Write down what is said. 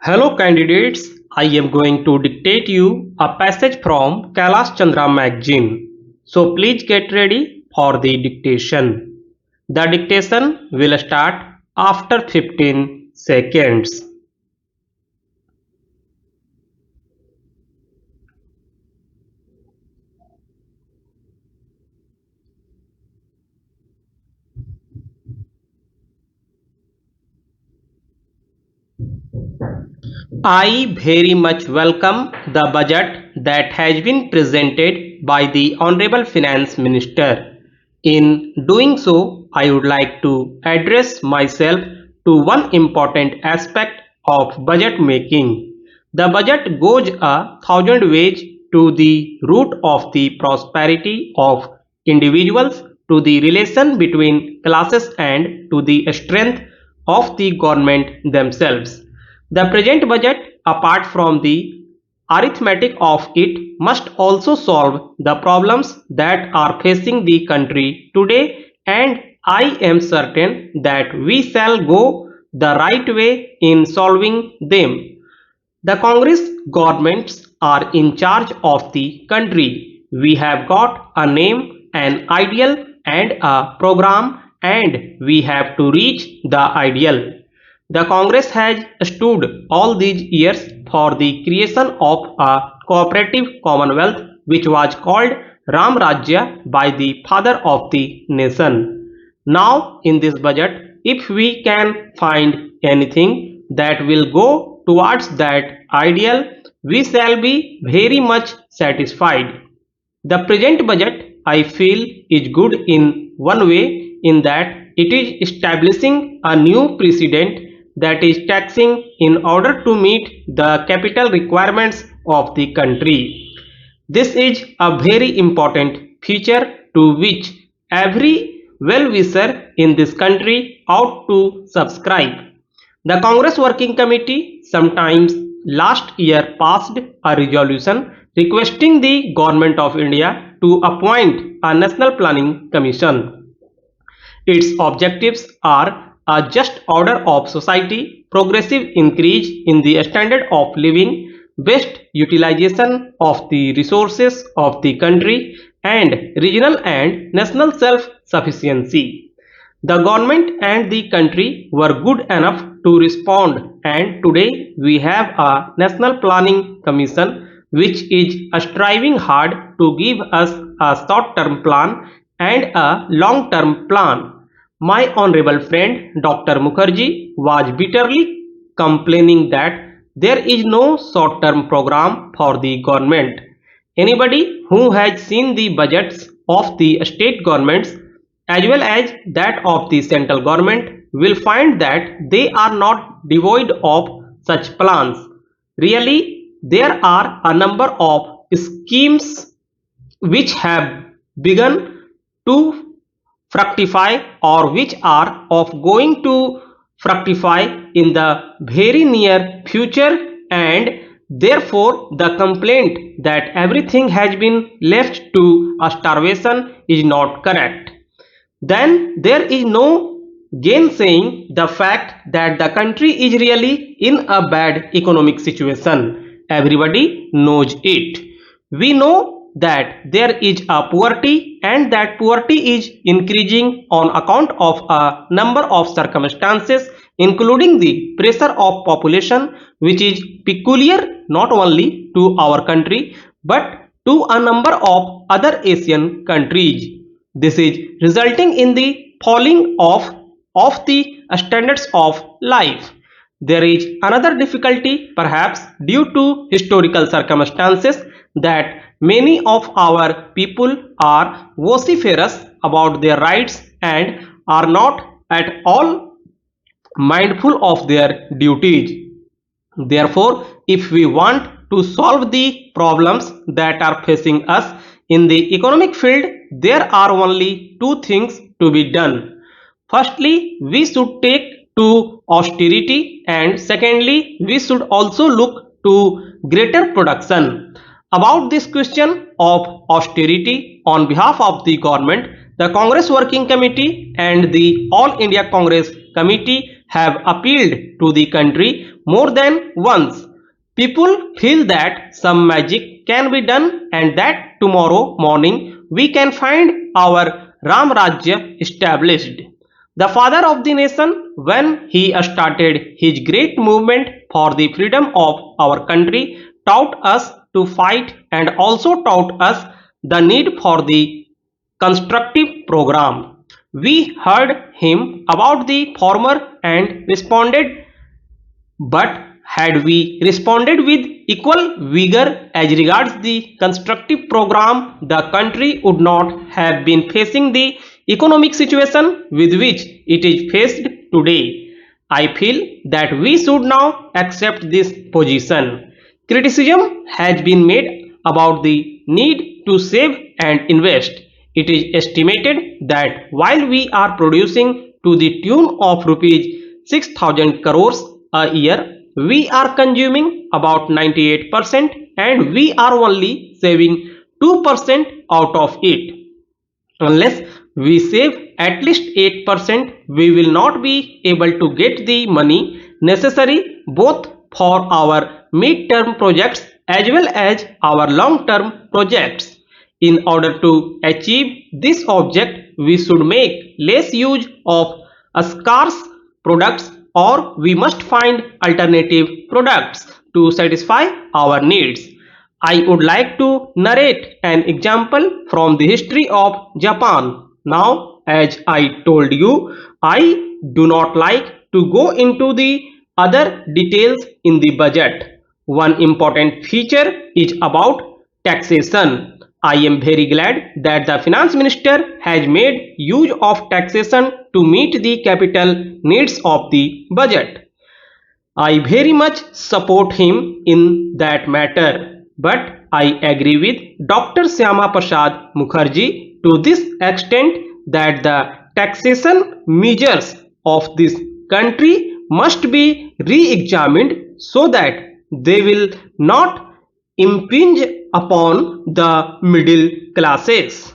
Hello candidates, I am going to dictate you a passage from Kailash Chandra magazine. So please get ready for the dictation. The dictation will start after 15 seconds. I very much welcome the budget that has been presented by the Honorable Finance Minister. In doing so, I would like to address myself to one important aspect of budget making. The budget goes a thousand ways to the root of the prosperity of individuals, to the relation between classes, and to the strength of the government themselves. The present budget, apart from the arithmetic of it, must also solve the problems that are facing the country today, and I am certain that we shall go the right way in solving them. The Congress governments are in charge of the country. We have got a name, an ideal, and a program, and we have to reach the ideal. The Congress has stood all these years for the creation of a cooperative commonwealth which was called Ram Rajya by the father of the nation. Now in this budget, if we can find anything that will go towards that ideal, we shall be very much satisfied. The present budget, I feel, is good in one way, in that it is establishing a new precedent, that is taxing in order to meet the capital requirements of the country. This is a very important feature to which every well-wisher in this country ought to subscribe. The Congress Working Committee sometimes last year passed a resolution requesting the Government of India to appoint a National Planning Commission. Its objectives are a just order of society, progressive increase in the standard of living, best utilization of the resources of the country, and regional and national self-sufficiency. The government and the country were good enough to respond, and today we have a National Planning Commission which is striving hard to give us a short-term plan and a long-term plan. My honorable friend Dr. Mukherjee was bitterly complaining that there is no short-term program for the government. Anybody who has seen the budgets of the state governments as well as that of the central government will find that they are not devoid of such plans. Really, there are a number of schemes which have begun to fructify or which are of going to fructify in the very near future, and therefore the complaint that everything has been left to a starvation is not correct. Then there is no gainsaying the fact that the country is really in a bad economic situation. Everybody knows it. We know that there is a poverty, and that poverty is increasing on account of a number of circumstances, including the pressure of population, which is peculiar not only to our country but to a number of other Asian countries. This is resulting in the falling of the standards of life. There is another difficulty, perhaps due to historical circumstances, that many of our people are vociferous about their rights and are not at all mindful of their duties. Therefore, if we want to solve the problems that are facing us in the economic field, there are only two things to be done. Firstly, we should take to austerity, and secondly, we should also look to greater production. About this question of austerity, on behalf of the government, the Congress Working Committee and the All India Congress Committee have appealed to the country more than once. People feel that some magic can be done and that tomorrow morning we can find our Ram Rajya established. The father of the nation, when he started his great movement for the freedom of our country, taught us to fight and also taught us the need for the constructive program. We heard him about the former and responded, but had we responded with equal vigor as regards the constructive program, the country would not have been facing the economic situation with which it is faced today. I feel that we should now accept this position. Criticism has been made about the need to save and invest. It is estimated that while we are producing to the tune of rupees 6,000 crores a year, we are consuming about 98% and we are only saving 2% out of it. Unless we save at least 8%, we will not be able to get the money necessary both for our mid-term projects as well as our long-term projects. In order to achieve this object, we should make less use of scarce products or we must find alternative products to satisfy our needs. I would like to narrate an example from the history of Japan. Now, as I told you, I do not like to go into the other details in the budget. One important feature is about taxation. I am very glad that the finance minister has made use of taxation to meet the capital needs of the budget. I very much support him in that matter, but I agree with Dr. Syama Prasad Mukherjee to this extent that the taxation measures of this country must be re-examined so that they will not impinge upon the middle classes.